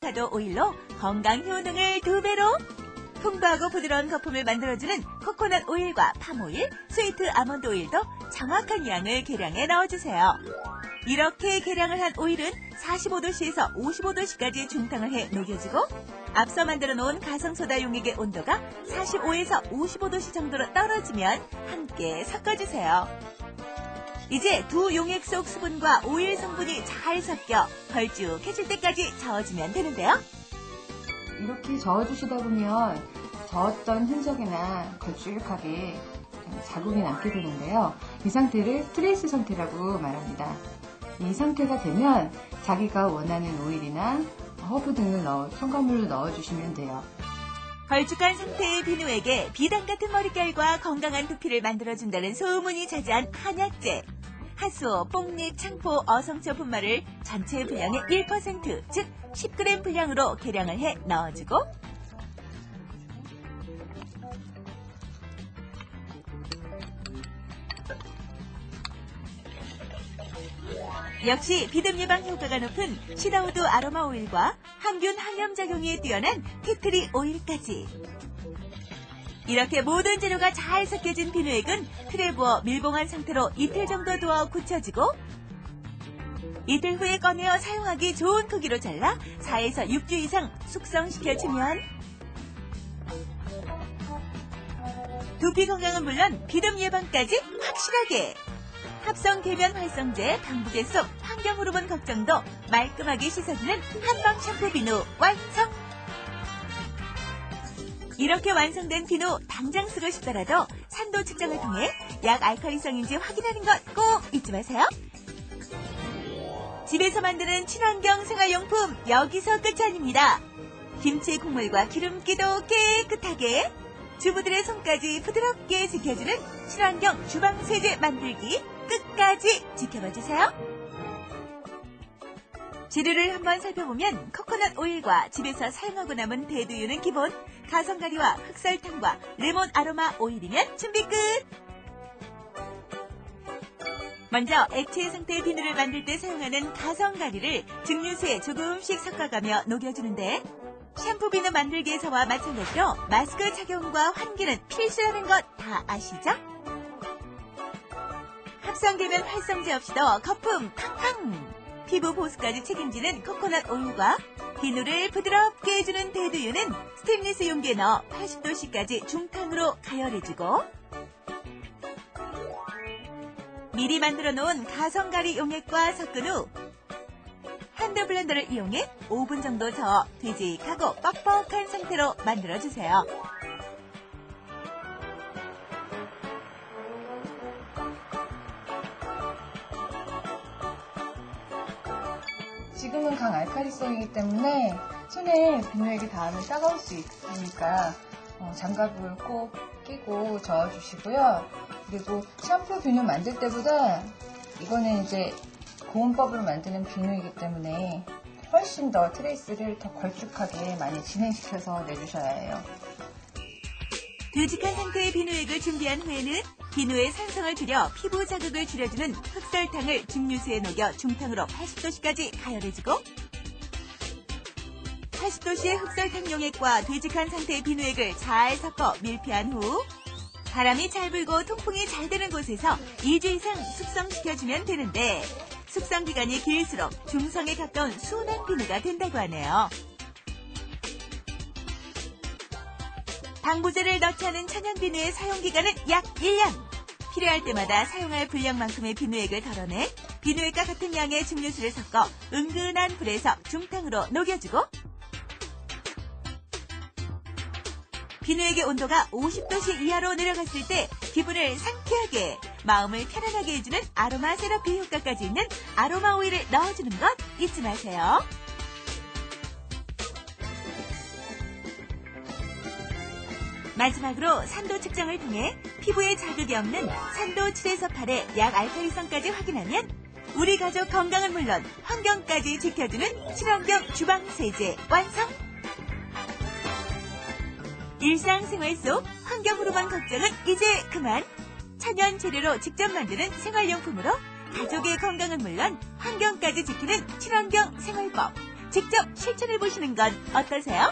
아보카도 오일로 건강 효능을 2배로, 풍부하고 부드러운 거품을 만들어주는 코코넛 오일과 팜오일, 스위트 아몬드 오일도 정확한 양을 계량해 넣어주세요. 이렇게 계량을 한 오일은 45도씨에서 55도씨까지 중탕을 해 녹여주고, 앞서 만들어 놓은 가성소다 용액의 온도가 45에서 55도씨 정도로 떨어지면 함께 섞어주세요. 이제 두 용액 속 수분과 오일 성분이 잘 섞여 걸쭉해질 때까지 저어주면 되는데요. 이렇게 저어주시다 보면 저었던 흔적이나 걸쭉하게 자국이 남게 되는데요. 이 상태를 트레이스 상태라고 말합니다. 이 상태가 되면 자기가 원하는 오일이나 허브 등을 첨가물을 넣어주시면 돼요. 걸쭉한 상태의 비누에게 비단 같은 머릿결과 건강한 두피를 만들어준다는 소문이 자자한 한약재. 하수오, 뽕잎, 창포, 어성초 분말을 전체 분량의 1%, 즉 10g 분량으로 계량을 해 넣어주고, 역시 비듬 예방 효과가 높은 시다우드 아로마 오일과 항균 항염작용이 뛰어난 티트리 오일까지. 이렇게 모든 재료가 잘 섞여진 비누액은 틀에 부어 밀봉한 상태로 이틀 정도 두어 굳혀지고, 이틀 후에 꺼내어 사용하기 좋은 크기로 잘라 4에서 6주 이상 숙성시켜주면 두피 건강은 물론 비듬 예방까지 확실하게! 합성 계면 활성제, 방부제 속 환경 호르몬 걱정도 말끔하게 씻어주는 한방 샴푸 비누 완성! 이렇게 완성된 비누 당장 쓰고 싶더라도 산도 측정을 통해 약 알칼리성인지 확인하는 것 꼭 잊지 마세요. 집에서 만드는 친환경 생활용품 여기서 끝이 아닙니다. 김치 국물과 기름기도 깨끗하게, 주부들의 손까지 부드럽게 지켜주는 친환경 주방세제 만들기 끝까지 지켜봐주세요. 재료를 한번 살펴보면 코코넛 오일과 집에서 사용하고 남은 대두유는 기본, 가성가리와 흑설탕과 레몬 아로마 오일이면 준비 끝! 먼저 액체 상태의 비누를 만들 때 사용하는 가성가리를 증류수에 조금씩 섞어가며 녹여주는데, 샴푸 비누 만들기에서와 마찬가지로 마스크 착용과 환기는 필수라는 것 다 아시죠? 합성 계면 활성제 없이도 거품 팡팡! 피부 보습까지 책임지는 코코넛 오일과 비누를 부드럽게 해주는 대두유는 스테인리스 용기에 넣어 80도씨까지 중탕으로 가열해주고, 미리 만들어 놓은 가성가리 용액과 섞은 후 핸드 블렌더를 이용해 5분 정도 저어 되직하고 뻑뻑한 상태로 만들어주세요. 지금은 강알칼리성이기 때문에 손에 비누액이 닿으면 따가울 수 있으니까 장갑을 꼭 끼고 저어주시고요. 그리고 샴푸 비누 만들 때보다 이거는 이제 고온법으로 만드는 비누이기 때문에 훨씬 더 트레이스를 더 걸쭉하게 많이 진행시켜서 내주셔야 해요. 되직한 상태의 비누액을 준비한 후에는 비누의 산성을 줄여 피부 자극을 줄여주는 흑설탕을 증류수에 녹여 중탕으로 80도씨까지 가열해주고, 80도씨의 흑설탕 용액과 되직한 상태의 비누액을 잘 섞어 밀폐한 후 바람이 잘 불고 통풍이 잘 되는 곳에서 2주 이상 숙성시켜주면 되는데, 숙성 기간이 길수록 중성에 가까운 순한 비누가 된다고 하네요. 방부제를 넣지 않은 천연 비누의 사용기간은 약 1년. 필요할 때마다 사용할 분량만큼의 비누액을 덜어내 비누액과 같은 양의 증류수를 섞어 은근한 불에서 중탕으로 녹여주고, 비누액의 온도가 50도씨 이하로 내려갔을 때 기분을 상쾌하게, 마음을 편안하게 해주는 아로마 세라피 효과까지 있는 아로마 오일을 넣어주는 것 잊지 마세요. 마지막으로 산도 측정을 통해 피부에 자극이 없는 산도 7에서 8의 약 알칼리성까지 확인하면 우리 가족 건강은 물론 환경까지 지켜주는 친환경 주방세제 완성! 일상생활 속 환경 호르몬 걱정은 이제 그만! 천연 재료로 직접 만드는 생활용품으로 가족의 건강은 물론 환경까지 지키는 친환경 생활법, 직접 실천해 보시는 건 어떠세요?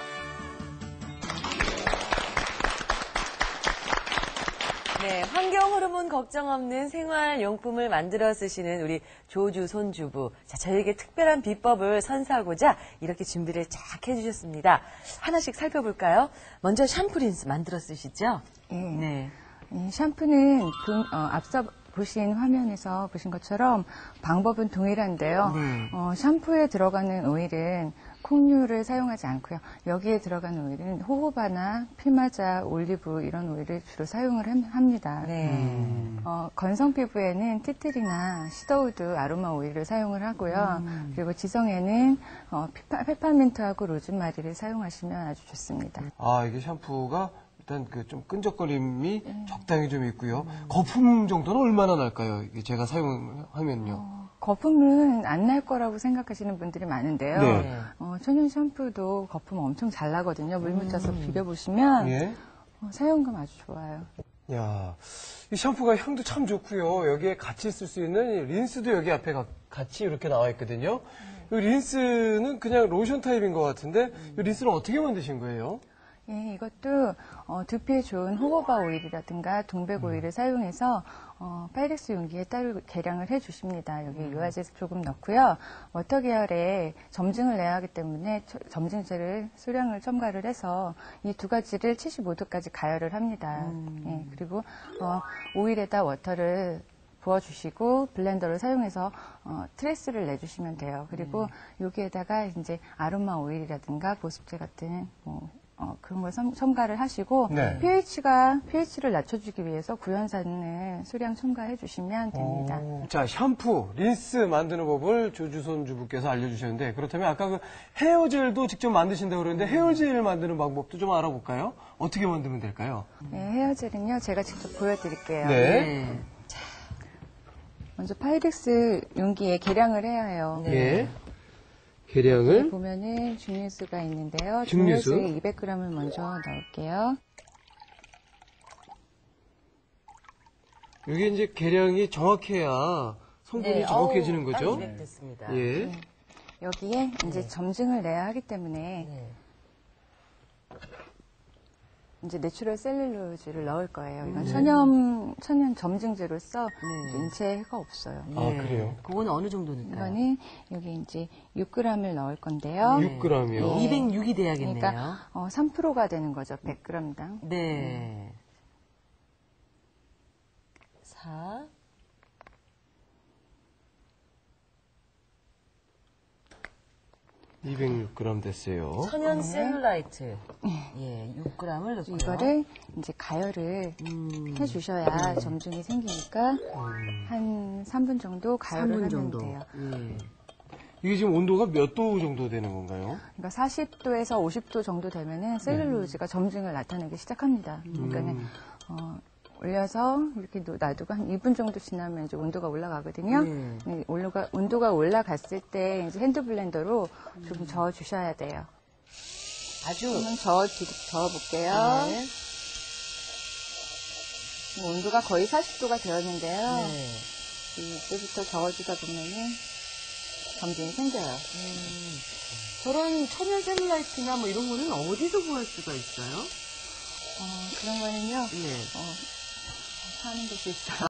네, 환경 호르몬 걱정 없는 생활용품을 만들어 쓰시는 우리 조주 손주부. 자, 저에게 특별한 비법을 선사하고자 이렇게 준비를 쫙 해주셨습니다. 하나씩 살펴볼까요? 먼저 샴푸 린스 만들어 쓰시죠? 네. 이 샴푸는 앞서 보신 화면에서 보신 것처럼 방법은 동일한데요. 샴푸에 들어가는 오일은 콩류를 사용하지 않고요. 여기에 들어가는 오일은 호호바나 피마자, 올리브 이런 오일을 주로 사용을 합니다. 건성 피부에는 티트리나 시더우드 아로마 오일을 사용을 하고요. 그리고 지성에는 페퍼민트하고 로즈마리를 사용하시면 아주 좋습니다. 아, 이게 샴푸가 일단 그 좀 끈적거림이 적당히 좀 있고요. 거품 정도는 얼마나 날까요? 이게 제가 사용하면요. 거품은 안 날 거라고 생각하시는 분들이 많은데요. 네. 천연 샴푸도 거품 엄청 잘 나거든요. 물 묻혀서 비벼보시면 예. 사용감 아주 좋아요. 야, 이 샴푸가 향도 참 좋고요. 여기에 같이 쓸 수 있는 이 린스도 여기 앞에 같이 이렇게 나와 있거든요. 이 린스는 그냥 로션 타입인 것 같은데 이 린스는 어떻게 만드신 거예요? 예, 이것도 두피에 좋은 호호바 오일이라든가 동백 오일을 사용해서 파이렉스 용기에 따로 계량을 해주십니다. 여기 유화제를 조금 넣고요. 워터 계열에 점증을 내야 하기 때문에 점증제를 수량을 첨가를 해서 이 두 가지를 75도까지 가열을 합니다. 예, 그리고 오일에다 워터를 부어주시고 블렌더를 사용해서 트레스를 내주시면 돼요. 그리고 여기에다가 이제 아로마 오일이라든가 보습제 같은 그런 걸 첨가를 하시고 네. pH를 낮춰주기 위해서 구연산을 수량 첨가해 주시면 됩니다. 자, 샴푸, 린스 만드는 법을 조주손 주부께서 알려주셨는데 그렇다면 아까 그 헤어젤도 직접 만드신다고 그러는데 헤어젤 만드는 방법도 좀 알아볼까요? 어떻게 만들면 될까요? 네, 헤어젤은요 제가 직접 보여드릴게요. 네. 자, 먼저 파이렉스 용기에 계량을 해야 해요. 예. 계량을 보면은 증류수가 있는데요. 증류수? 증류수에 200g을 먼저 넣을게요. 이게 이제 계량이 정확해야 성분이 정확해지는 거죠? 200 됐습니다. 예. 여기에 이제 점증을 내야 하기 때문에 이제 내추럴 셀룰로즈를 넣을 거예요. 이건 천연 점증제로서 인체에 해가 없어요. 아, 그래요? 그거는 어느 정도 넣을까요? 이거는 여기 이제 6g을 넣을 건데요. 6g이요? 206이 돼야겠네요. 그러니까 3%가 되는 거죠. 100g당. 네. 4. 네. 206g 됐어요. 천연 셀룰라이트. 예, 6g을 넣고요. 이거를 이제 가열을 해주셔야 점증이 생기니까 한 3분 정도 가열을 3분 하면 정도. 돼요. 예. 이게 지금 온도가 몇 도 정도 되는 건가요? 그러니까 40도에서 50도 정도 되면은 셀룰로즈가 점증을 나타내기 시작합니다. 그러니까는 올려서 이렇게 놔두고 한 2분 정도 지나면 이제 온도가 올라가거든요. 네, 온도가 올라갔을 때 이제 핸드 블렌더로 좀 저어 주셔야 돼요. 아주 그러면 저어볼게요. 네. 온도가 거의 40도가 되었는데요. 네. 이때부터 저어주다 보면은 점증이 생겨요. 저런 천연 셀룰라이트나 뭐 이런 거는 어디서 구할 수가 있어요? 그런 거는요. 예. 파는 곳이 있어요.